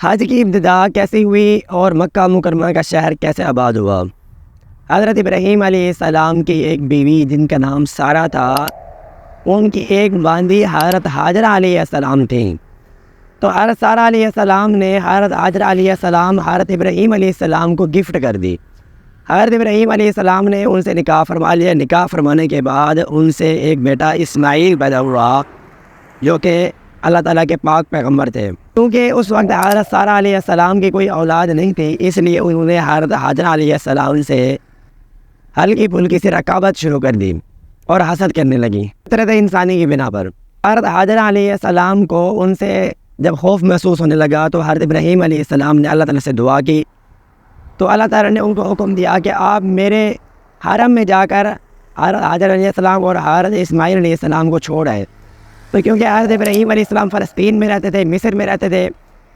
حج کی ابتدا کیسے ہوئی اور مکہ مکرمہ کا شہر کیسے آباد ہوا؟ حضرت ابراہیم علیہ السلام کی ایک بیوی جن کا نام سارہ تھا، ان کی ایک باندھی حضرت حاجرہ علیہ السلام تھیں۔ تو حضرت سارہ علیہ السلام نے حضرت حاجرہ علیہ السلام حضرت ابراہیم علیہ السلام کو گفٹ کر دی۔ حضرت ابراہیم علیہ السلام نے ان سے نکاح فرما لیا۔ نکاح فرمانے کے بعد ان سے ایک بیٹا اسماعیل پیدا ہوا جو کہ اللہ تعالیٰ کے پاک پیغمبر تھے۔ کیونکہ اس وقت حضرت سارہ علیہ السلام کی کوئی اولاد نہیں تھی، اس لیے انہوں نے حضرت حاجرہ علیہ السلام سے ہلکی پھلکی سی رقابت شروع کر دی اور حسد کرنے لگی فطرت انسانی کی بنا پر۔ حضرت حاجرہ علیہ السلام کو ان سے جب خوف محسوس ہونے لگا تو حضرت ابراہیم علیہ السلام نے اللہ تعالیٰ سے دعا کی، تو اللہ تعالیٰ نے ان کو حکم دیا کہ آپ میرے حرم میں جا کر حضرت حاجرہ علیہ السلام اور حضرت اسماعیل علیہ السلام کو چھوڑ آئے۔ تو کیونکہ حضرت ابراہیم علیہ السلام فلسطین میں رہتے تھے، مصر میں رہتے تھے،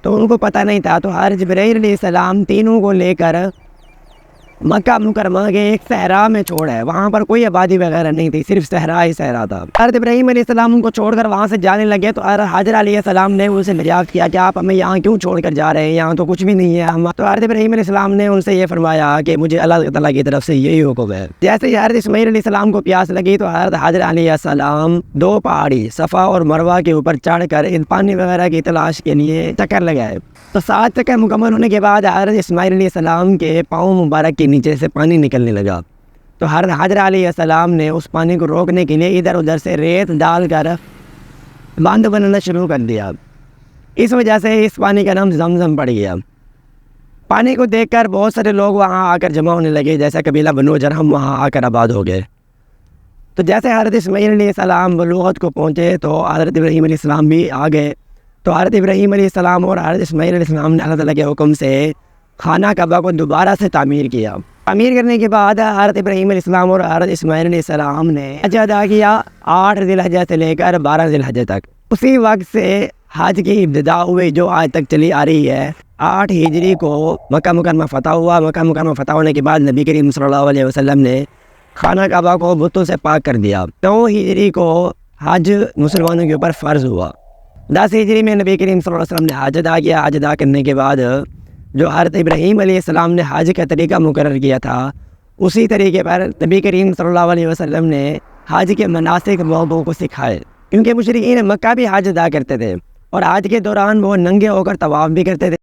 تو ان کو پتہ نہیں تھا، تو حضرت جبرائیل علیہ السلام تینوں کو لے کر مکہ مکرمہ کے ایک صحرا میں چھوڑ ہے۔ وہاں پر کوئی آبادی وغیرہ نہیں تھی، صرف صحرا ہی صحرا تھا۔ حضرت ابراہیم علیہ السلام ان کو چھوڑ کر وہاں سے جانے لگے تو حضرت حاجرہ علیہ السلام نے ان سے دریافت کیا کہ آپ ہمیں یہاں کیوں چھوڑ کر جا رہے ہیں، یہاں تو کچھ بھی نہیں ہے۔ تو حضرت ابراہیم علیہ السلام نے ان سے یہ فرمایا کہ مجھے اللہ تعالیٰ کی طرف سے یہی حکم ہے۔ جیسے ہی حضرت اسماعیل علیہ السلام کو پیاس لگی تو حضرت حاجرہ علیہ السلام دو پہاڑی صفا اور مروہ کے اوپر چڑھ کر ان پانی وغیرہ کی تلاش کے لیے چکر لگائے۔ تو 7 چکر مکمل ہونے کے بعد حضرت اسماعیل علیہ السلام کے پاؤں مبارک کے نیچے سے پانی نکلنے لگا۔ تو حضرت حاجرہ علیہ السلام نے اس پانی کو روکنے کے لیے ادھر ادھر سے ریت ڈال کر باندھ بنانا شروع کر دیا۔ اس وجہ سے اس پانی کا نام زمزم پڑ گیا۔ پانی کو دیکھ کر بہت سارے لوگ وہاں آ کر جمع ہونے لگے، جیسا قبیلہ بنو جرہم وہاں آ کر آباد ہو گئے۔ تو جیسے حضرت اسماعیل علیہ السلام بلوغت کو پہنچے تو حضرت ابراہیم علیہ السلام بھی آ گئے۔ تو حضرت ابراہیم علیہ السلام اور حضرت اسماعیل علیہ السلام نے اللہ تعالیٰ کے حکم سے خانہ کعبہ کو دوبارہ سے تعمیر کیا۔ تعمیر کرنے کے بعد حضرت ابراہیم علیہ السلام اور حضرت اسماعیل علیہ السلام نے حج ادا کیا 8 ذی الحجہ سے لے کر 12 ذی الحجہ تک۔ اسی وقت سے حج کی ابتدا ہوئی جو آج تک چلی آ رہی ہے۔ 8 ہجری کو مکہ مکرمہ فتح ہوا۔ مکہ مکرمہ فتح ہونے کے بعد نبی کریم صلی اللہ علیہ وسلم نے خانہ کعبہ کو بتوں سے پاک کر دیا۔ 9 ہجری کو حج مسلمانوں کے اوپر فرض ہوا۔ 10 ہجری میں نبی کریم صلی اللہ علیہ وسلم نے حج ادا کیا۔ حج ادا کرنے کے بعد جو حضرت ابراہیم علیہ السلام نے حج کا طریقہ مقرر کیا تھا، اسی طریقے پر نبی کریم صلی اللہ علیہ وسلم نے حج کے مناسک لوگوں کو سکھائے، کیونکہ مشرکین مکہ بھی حج ادا کرتے تھے اور حج کے دوران وہ ننگے ہو کر طواف بھی کرتے تھے۔